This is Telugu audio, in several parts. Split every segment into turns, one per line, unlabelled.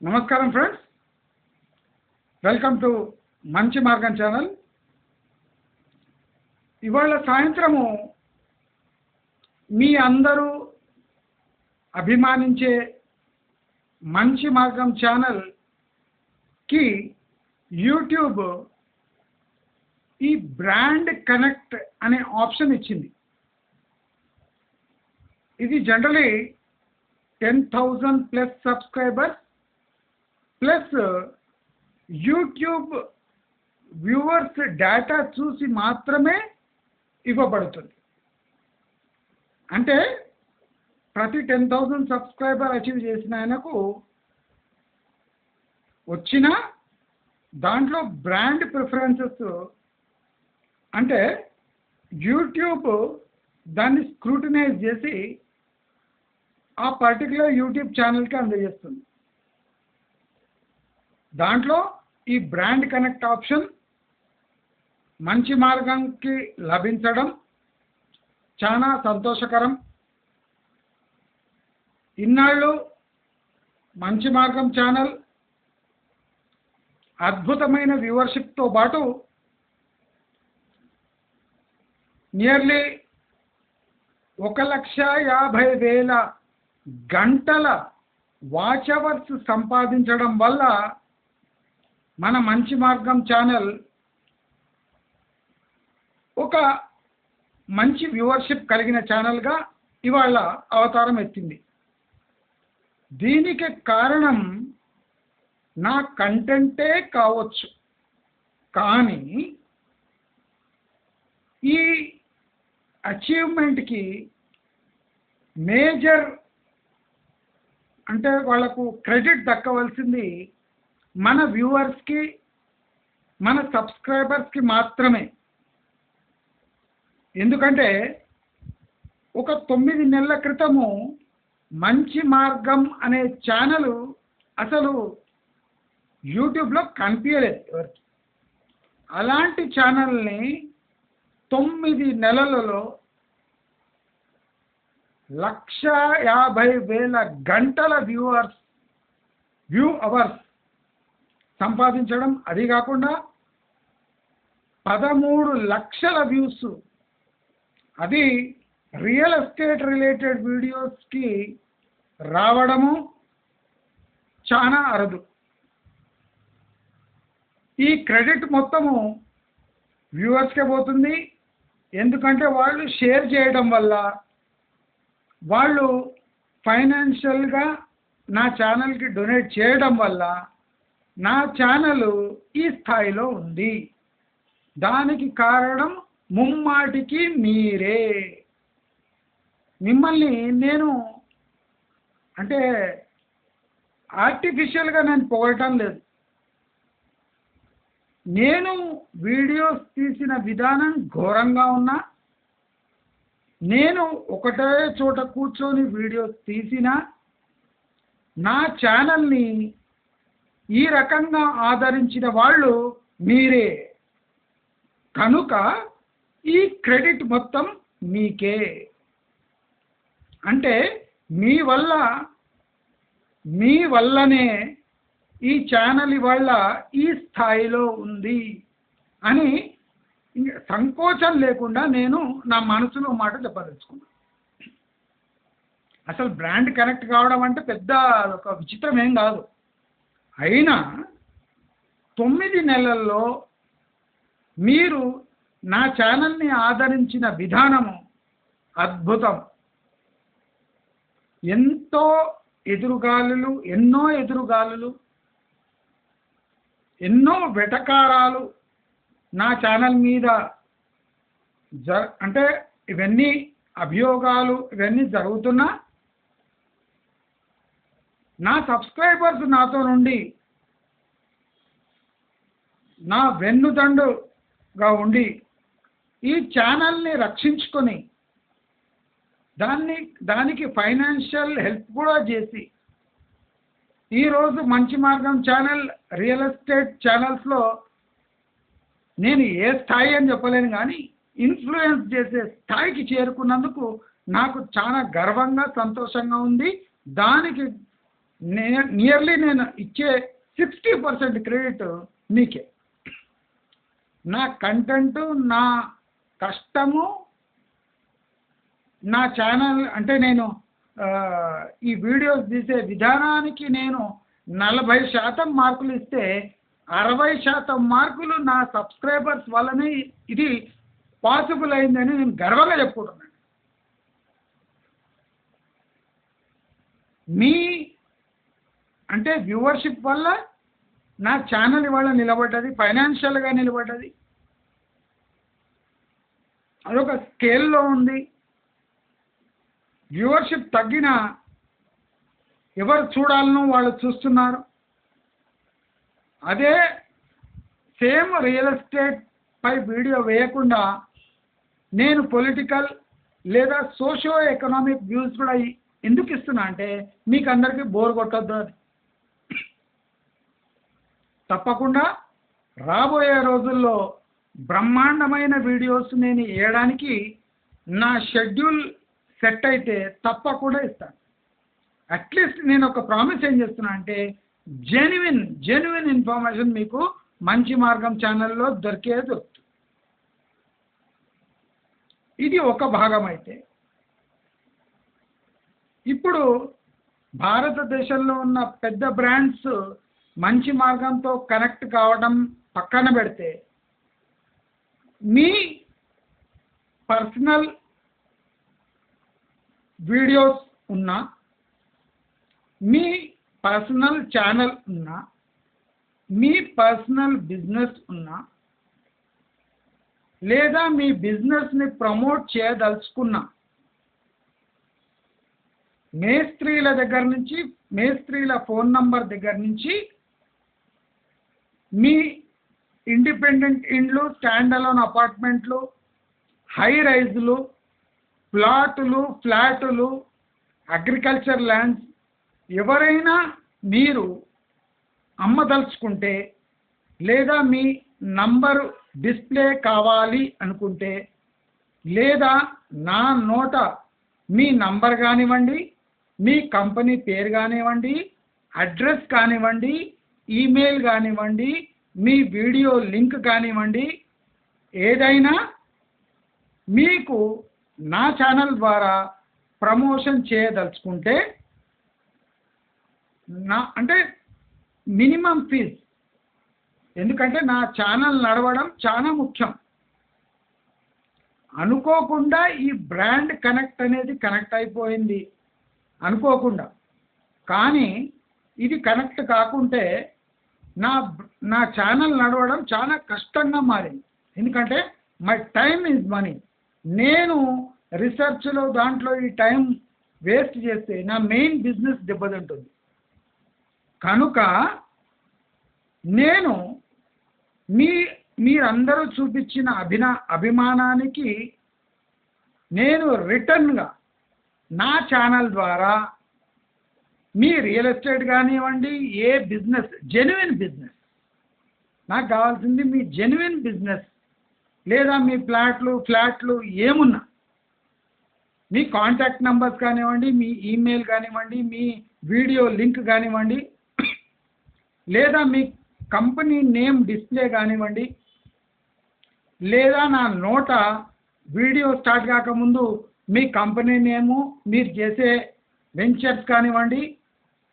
నమస్కారం ఫ్రెండ్స్, వెల్కమ్ టు మంచి మార్గం ఛానల్. ఇవాళ సాయంత్రము మీ అందరూ అభిమానించే మంచి మార్గం ఛానల్కి యూట్యూబ్ ఈ బ్రాండ్ కనెక్ట్ అనే ఆప్షన్ ఇచ్చింది. ఇది generally 10,000 plus subscribers plus YouTube viewers data చూసి మాత్రమే ఇవ్వబడుతుంది. అంటే ప్రతి 10,000 సబ్స్క్రైబర్ అచీవ్ చేసిన ఆయనకు వచ్చిన దాంట్లో బ్రాండ్ ప్రిఫరెన్సెస్ అంటే యూట్యూబ్ దాన్ని స్క్రూటినైజ్ చేసి ఆ పర్టికులర్ యూట్యూబ్ ఛానల్కి అందజేస్తుంది. దాంట్లో ఈ బ్రాండ్ కనెక్ట్ ఆప్షన్ మంచి మార్గంకి లభించడం చాలా సంతోషకరం. ఇన్నాళ్ళు మంచి మార్గం ఛానల్ అద్భుతమైన వ్యూవర్షిప్తో పాటు నియర్లీ 1,50,000 గంటల వాచ్ అవర్స్ సంపాదించడం వల్ల మన మంచి మార్గం ఛానల్ ఒక మంచి వ్యూవర్షిప్ కలిగిన ఛానల్గా ఇవాళ అవతారం ఎత్తింది. దీనికి కారణం నా కంటెంటే కావచ్చు, కానీ ఈ అచీవ్మెంట్కి మేజర్ అంటే వాళ్ళకు క్రెడిట్ దక్కవలసింది మన వ్యూవర్స్కి, మన సబ్స్క్రైబర్స్కి మాత్రమే. ఎందుకంటే ఒక 9 నెలల క్రితము మంచి మార్గం అనే ఛానల్ అసలు యూట్యూబ్లో కనిపించలేదు ఎవరికి. అలాంటి ఛానల్ని 9 నెలలలో 1,50,000 గంటల వ్యూ అవర్స్ సంపాదించడం, అది కాకుండా 13 లక్షల వ్యూస్, అది రియల్ ఎస్టేట్ రిలేటెడ్ వీడియోస్కి రావడము చాలా అరుదు. ఈ క్రెడిట్ మొత్తము వ్యూవర్స్కే పోతుంది. ఎందుకంటే వాళ్ళు షేర్ చేయడం వల్ల, వాళ్ళు ఫైనాన్షియల్గా నా ఛానల్కి డొనేట్ చేయడం వల్ల నా ఛానల్ ఈ స్థాయిలో ఉంది. దానికి కారణం ముమ్మాటికి మీరే. మిమ్మల్ని నేను అంటే ఆర్టిఫిషియల్గా నేను పొగడటం లేదు. నేను వీడియోస్ తీసిన విధానం ఘోరంగా ఉన్నా, నేను ఒకటే చోట కూర్చొని వీడియోస్ తీసిన నా ఛానల్ని ఈ రకంగా ఆదరించిన వాళ్ళు మీరే. కనుక ఈ క్రెడిట్ మొత్తం మీకే. అంటే మీ వల్లనే ఈ ఛానల్ ఇవాళ ఈ స్థాయిలో ఉంది అని సంకోచం లేకుండా నేను నా మనసులో మాట చెప్పదలుచుకున్నాను. అసలు బ్రాండ్ కనెక్ట్ కావడం అంటే పెద్ద ఒక విచిత్రం ఏం కాదు. అయినా 9 నెలల్లో మీరు నా ఛానల్ని ఆదరించిన విధానము అద్భుతం. ఎన్నో ఎదురుగాలులు, ఎన్నో వెటకారాలు నా ఛానల్ మీద అంటే ఇవన్నీ అభియోగాలు ఇవన్నీ జరుగుతున్నా నా సబ్స్క్రైబర్స్ నాతో నుండి నా వెన్నుదండుగా ఉండి ఈ ఛానల్ని రక్షించుకొని దానికి ఫైనాన్షియల్ హెల్ప్ కూడా చేసి ఈరోజు మంచి మార్గం ఛానల్ రియల్ ఎస్టేట్ ఛానల్స్లో నేను ఏ స్థాయి అని చెప్పలేను, కానీ ఇన్ఫ్లుయెన్స్ చేసే స్థాయికి చేరుకున్నందుకు నాకు చాలా గర్వంగా సంతోషంగా ఉంది. దానికి నియర్లీ నేను ఇచ్చే 60% క్రెడిట్ మీకే. నా కంటెంట్, నా కష్టము, నా ఛానల్ అంటే నేను ఈ వీడియోస్ తీసే విధానానికి నేను 40% మార్కులు ఇస్తే 60% మార్కులు నా సబ్స్క్రైబర్స్ వల్లనే ఇది పాసిబుల్ అయిందని నేను గర్వంగా చెప్పుకుంటున్నాను. మీ అంటే వ్యూవర్షిప్ వల్ల నా ఛానల్ ఇవాళ నిలబడ్డది, ఫైనాన్షియల్గా నిలబడ్డది. అదొక స్కేల్లో ఉంది. వ్యూవర్షిప్ తగ్గిన ఎవరు చూడాలనో వాళ్ళు చూస్తున్నారు. అదే సేమ్ రియల్ ఎస్టేట్ పై వీడియో వేయకుండా నేను పొలిటికల్ లేదా సోషియో ఎకనామిక్ వ్యూస్ కూడా ఎందుకు ఇస్తున్నా అంటే మీకు అందరికీ బోర్ కొట్టొద్దు అని. తప్పకుండా రాబోయే రోజుల్లో బ్రహ్మాండమైన వీడియోస్ నేను వేయడానికి నా షెడ్యూల్ సెట్ అయితే తప్పకుండా ఇస్తాను. అట్లీస్ట్ నేను ఒక ప్రామిస్ ఏం చేస్తున్నా అంటే జెన్యున్ ఇన్ఫర్మేషన్ మీకు మంచి మార్గం ఛానల్లో దొరుకుతుంది. ఇది ఒక భాగం. అయితే ఇప్పుడు భారతదేశంలో ఉన్న పెద్ద బ్రాండ్స్ మంచి మార్గంతో కనెక్ట్ కావడం పక్కన పెడితే మీ పర్సనల్ వీడియోస్ ఉన్నా, మీ పర్సనల్ ఛానల్ ఉన్నా, మీ పర్సనల్ బిజినెస్ ఉన్నా, లేదా మీ బిజినెస్ని ప్రమోట్ చేయదలుచుకున్నా, మేస్త్రీల దగ్గర నుంచి, మేస్త్రీల ఫోన్ నంబర్ దగ్గర నుంచి మీ ఇండిపెండెంట్ ఇండ్లు, స్టాండ్ అలోన్ అపార్ట్మెంట్లు, హై రైజులు, ప్లాటులు, ఫ్లాటులు, అగ్రికల్చర్ ల్యాండ్స్ ఎవరైనా మీరు అమ్మదలుచుకుంటే లేదా మీ నంబరు డిస్ప్లే కావాలి అనుకుంటే లేదా నా నోట మీ నంబర్ కానివ్వండి, మీ కంపెనీ పేరు కానివ్వండి, అడ్రస్ కానివ్వండి, ఈమెయిల్ కానివ్వండి, మీ వీడియో లింక్ కానివ్వండి, ఏదైనా మీకు నా ఛానల్ ద్వారా ప్రమోషన్ చేయదలుచుకుంటే అంటే మినిమం ఫీజ్, ఎందుకంటే నా ఛానల్ నడవడం చాలా ముఖ్యం. అనుకోకుండా ఈ బ్రాండ్ కనెక్ట్ అయిపోయింది అనుకోకుండా. కానీ ఇది కనెక్ట్ కాకుంటే నా ఛానల్ నడవడం చాలా కష్టంగా మారింది. ఎందుకంటే మై టైమ్ ఈజ్ మనీ. నేను రీసెర్చ్లో దాంట్లో ఈ టైం వేస్ట్ చేస్తే నా మెయిన్ బిజినెస్ దెబ్బతింటుంది. కనుక నేను మీరందరూ చూపించిన అభిమానానికి నేను రిటర్న్గా నా ఛానల్ ద్వారా మీ రియల్ ఎస్టేట్ కానివ్వండి, ఏ బిజినెస్, జెన్యున్ బిజినెస్, నాకు కావాల్సింది మీ జెన్యున్ బిజినెస్ లేదా మీ ఫ్లాట్లు ఏమున్నా మీ కాంటాక్ట్ నెంబర్స్ కానివ్వండి, మీ ఈమెయిల్ కానివ్వండి, మీ వీడియో లింక్ కానివ్వండి, లేదా మీ కంపెనీ నేమ్ డిస్ప్లే కానివ్వండి, లేదా నా నోట వీడియో స్టార్ట్ కాకముందు మీ కంపెనీ నేము, మీరు చేసే వెంచర్స్ కానివ్వండి,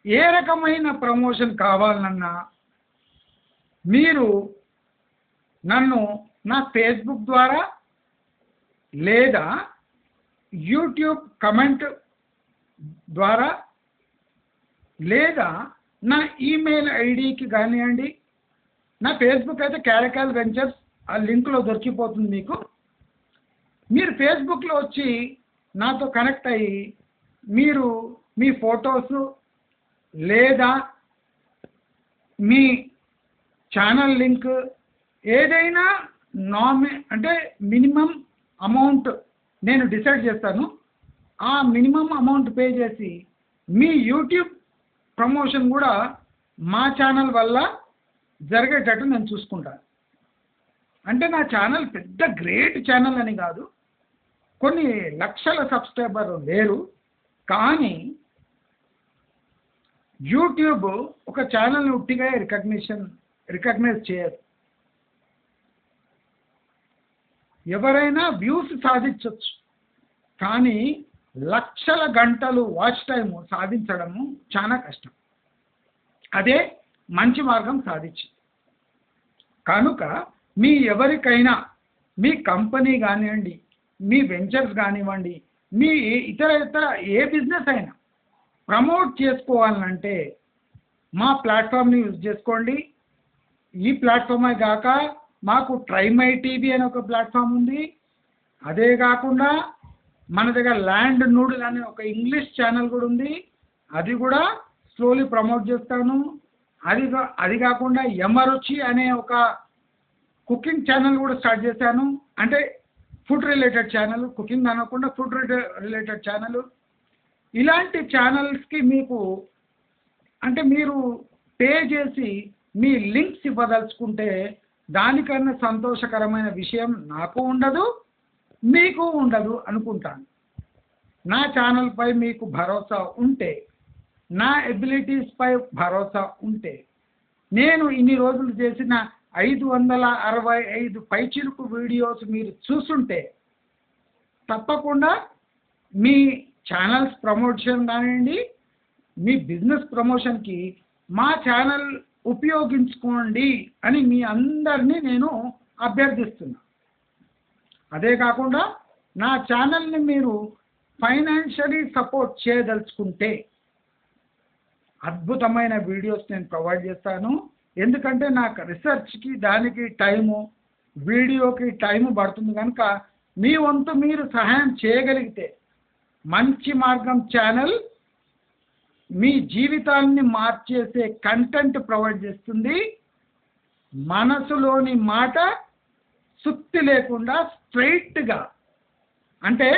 ఏ రకమైన ప్రమోషన్ కావాలన్నా మీరు నన్ను నా ఫేస్బుక్ ద్వారా లేదా యూట్యూబ్ కమెంట్ ద్వారా లేదా నా ఈమెయిల్ ఐడికి కానివ్వండి. నా ఫేస్బుక్ అయితే క్యారకాల్ వెంచర్స్, ఆ లింక్లో దొరికిపోతుంది మీకు. మీరు ఫేస్బుక్లో వచ్చి నాతో కనెక్ట్ అయ్యి మీరు మీ ఫొటోస్ లేదా మీ ఛానల్ లింక్ ఏదైనా అంటే మినిమం అమౌంట్ నేను డిసైడ్ చేస్తాను. ఆ మినిమం అమౌంట్ పే చేసి మీ యూట్యూబ్ ప్రమోషన్ కూడా మా ఛానల్ వల్ల జరిగేటట్టు నేను చూసుకుంటాను. అంటే నా ఛానల్ పెద్ద గ్రేట్ ఛానల్ అని కాదు, కొన్ని లక్షల సబ్స్క్రైబర్ లేరు, కానీ యూట్యూబ్ ఒక ఛానల్ని ఉట్టిగా రికగ్నైజ్ చేయదు. ఎవరైనా వ్యూస్ సాధించవచ్చు, కానీ లక్షల గంటలు వాచ్ టైము సాధించడము చాలా కష్టం. అదే మంచి మార్గం సాధించి. కనుక మీ ఎవరికైనా మీ కంపెనీ కానివ్వండి, మీ వెంచర్స్ కానివ్వండి, మీ ఇతర ఏ బిజినెస్ అయినా ప్రమోట్ చేసుకోవాలంటే మా ప్లాట్ఫామ్ని యూజ్ చేసుకోండి. ఈ ప్లాట్ఫామే కాక మాకు ట్రైమై టీవీ అనే ఒక ప్లాట్ఫామ్ ఉంది. అదే కాకుండా మన దగ్గర ల్యాండ్ నూడిల్ అనే ఒక ఇంగ్లీష్ ఛానల్ కూడా ఉంది. అది కూడా స్లోలీ ప్రమోట్ చేస్తాను. అది కాకుండా యమరుచి అనే ఒక కుకింగ్ ఛానల్ కూడా స్టార్ట్ చేశాను. అంటే ఫుడ్ రిలేటెడ్ ఛానల్, కుకింగ్ అనకుండా ఫుడ్ రిలేటెడ్ ఛానల్. ఇలాంటి ఛానల్స్కి మీకు అంటే మీరు పే చేసి మీ లింక్స్ ఇవ్వదలుచుకుంటే దానికన్నా సంతోషకరమైన విషయం నాకు ఉండదు, మీకు ఉండదు అనుకుంటాను. నా ఛానల్పై మీకు భరోసా ఉంటే, నా ఎబిలిటీస్పై భరోసా ఉంటే, నేను ఇన్ని రోజులు చేసిన 565 పైచిలుకు వీడియోస్ మీరు చూసుంటే తప్పకుండా మీ ఛానల్స్ ప్రమోషన్ కానివ్వండి, మీ బిజినెస్ ప్రమోషన్కి మా ఛానల్ ఉపయోగించుకోండి అని మీ అందరినీ నేను అభ్యర్థిస్తున్నా. అదే కాకుండా నా ఛానల్ని మీరు ఫైనాన్షియలీ సపోర్ట్ చేయదలుచుకుంటే అద్భుతమైన వీడియోస్ నేను ప్రొవైడ్ చేస్తాను. ఎందుకంటే నాకు రీసెర్చ్కి దానికి టైము, వీడియోకి టైము పడుతుంది. కనుక మీ వంతు మీరు సహాయం చేయగలిగితే మంచి మార్గం ఛానల్ మీ జీవితాన్ని మార్చేసే కంటెంట్ ప్రొవైడ్ చేస్తుంది. మనసులోని మాట సుత్తి లేకుండా స్ట్రైట్గా, అంటే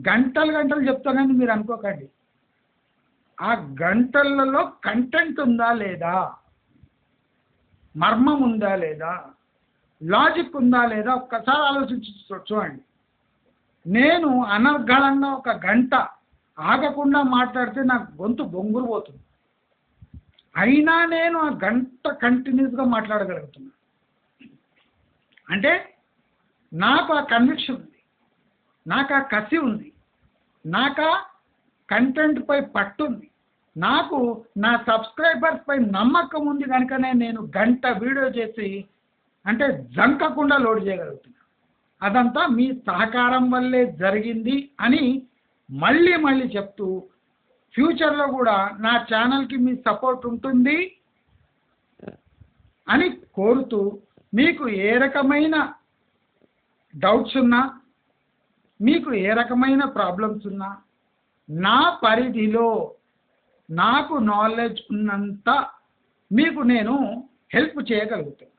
గంటలు చెప్తానని మీరు అనుకోకండి. ఆ గంటలలో కంటెంట్ ఉందా లేదా, మర్మం ఉందా లేదా, లాజిక్ ఉందా లేదా ఒక్కసారి ఆలోచించి చూడండి. నేను అనర్గళంగా ఒక గంట ఆగకుండా మాట్లాడితే నాకు గొంతు బొంగురు పోతుంది. అయినా నేను ఆ గంట కంటిన్యూస్గా మాట్లాడగలుగుతున్నాను. అంటే నాకు ఆ కన్విక్షన్ ఉంది, నాకు ఆ కసి ఉంది, నాకు ఆ కంటెంట్పై పట్టు ఉంది, నాకు నా సబ్స్క్రైబర్స్పై నమ్మకం ఉంది. కనుకనే నేను గంట వీడియో చేసి అంటే జంకకుండా లోడ్ చేయగలుగుతున్నాను. అదంతా మీ సహకారం వల్లే జరిగింది అని మళ్ళీ చెప్తూ, ఫ్యూచర్లో కూడా నా ఛానల్కి మీ సపోర్ట్ ఉంటుంది అని కోరుతూ, మీకు ఏ రకమైన డౌట్స్ ఉన్నా, మీకు ఏ రకమైన ప్రాబ్లమ్స్ ఉన్నా నా పరిధిలో నాకు నాలెడ్జ్ ఉన్నంత మీకు నేను హెల్ప్ చేయగలుగుతాను.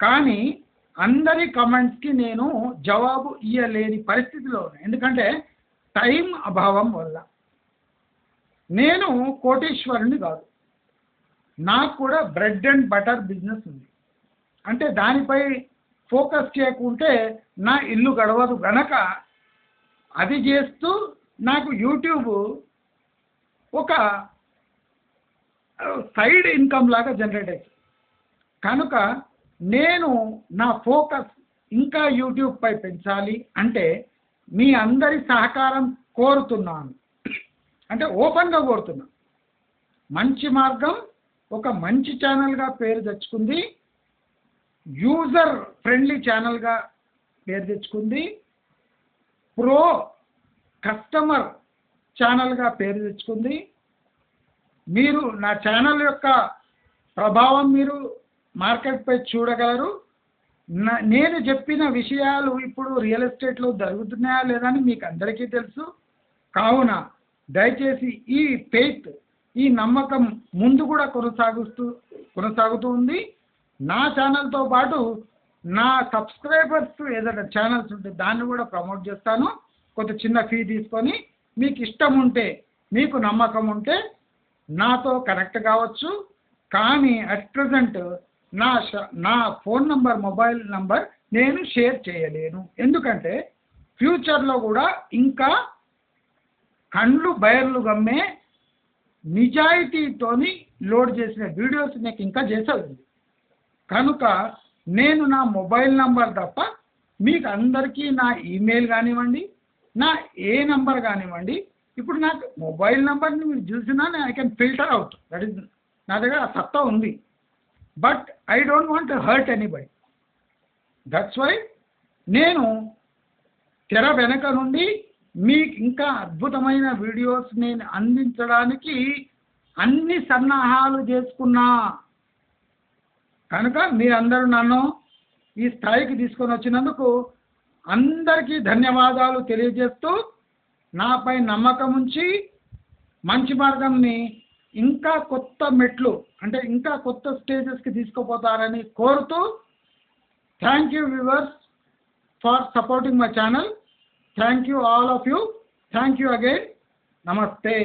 కానీ అందరి కమెంట్స్కి నేను జవాబు ఇవ్వలేని పరిస్థితిలో ఉన్నాను. ఎందుకంటే టైం అభావం వల్ల. నేను కోటీశ్వరుని కాదు, నాకు కూడా బ్రెడ్ అండ్ బటర్ బిజినెస్ ఉంది. అంటే దానిపై ఫోకస్ చేయకుంటే నా ఇల్లు గడవదు. గనక అది చేస్తూ నాకు యూట్యూబ్ ఒక సైడ్ ఇన్కమ్ లాగా జనరేట్ అవుతుంది. కనుక నేను నా ఫోకస్ ఇంకా యూట్యూబ్పై పెంచాలి అంటే మీ అందరి సహకారం కోరుతున్నాను. అంటే ఓపెన్గా కోరుతున్నాను. మంచి మార్గం ఒక మంచి ఛానల్గా పేరు తెచ్చుకుంది, యూజర్ ఫ్రెండ్లీ ఛానల్గా పేరు తెచ్చుకుంది, ప్రో కస్టమర్ ఛానల్గా పేరు తెచ్చుకుంది. మీరు నా ఛానల్ యొక్క ప్రభావం మీరు మార్కెట్పై చూడగలరు. నేను చెప్పిన విషయాలు ఇప్పుడు రియల్ ఎస్టేట్లో జరుగుతున్నాయా లేదని మీకు అందరికీ తెలుసు. కావున దయచేసి ఈ ఫెయిత్, ఈ నమ్మకం ముందు కూడా కొనసాగుతూ ఉంది. నా ఛానల్తో పాటు నా సబ్స్క్రైబర్స్ ఏదైనా ఛానల్స్ ఉంటే దాన్ని కూడా ప్రమోట్ చేస్తాను. కొంత చిన్న ఫీ తీసుకొని మీకు ఇష్టం ఉంటే, మీకు నమ్మకం ఉంటే నాతో కనెక్ట్ కావచ్చు. కానీ అట్ ప్రజెంట్ నా ఫోన్ నంబర్, మొబైల్ నంబర్ నేను షేర్ చేయలేను. ఎందుకంటే ఫ్యూచర్లో కూడా ఇంకా కండ్లు బయర్లు గమ్మే నిజాయితీతోని లోడ్ చేసిన వీడియోస్ నీకు ఇంకా చేసేది. కనుక నేను నా మొబైల్ నంబర్ తప్ప మీకు అందరికీ నా ఈమెయిల్ కానివ్వండి, నా ఏ నంబర్ కానివ్వండి, ఇప్పుడు నాకు మొబైల్ నంబర్ని మీరు చూసినా I can filter out, that is నా దగ్గర ఆ సత్తా ఉంది. But I don't want to hurt anybody. That's why నేను తెర వెనక నుండి మీకు ఇంకా అద్భుతమైన వీడియోస్ నేను అందించడానికి అన్ని సన్నాహాలు చేసుకున్నా. కనుక మీరందరూ నన్ను ఈ స్థాయికి తీసుకొని వచ్చినందుకు అందరికీ ధన్యవాదాలు తెలియజేస్తూ, నాపై నమ్మకం ఉంచి మంచి మార్గంని ఇంకా కొత్త మెట్లు అంటే ఇంకా కొత్త స్టేజెస్కి తీసుకుపోతారని కోరుతూ, thank you viewers for supporting my channel. Thank you all of you. Thank you again. నమస్తే.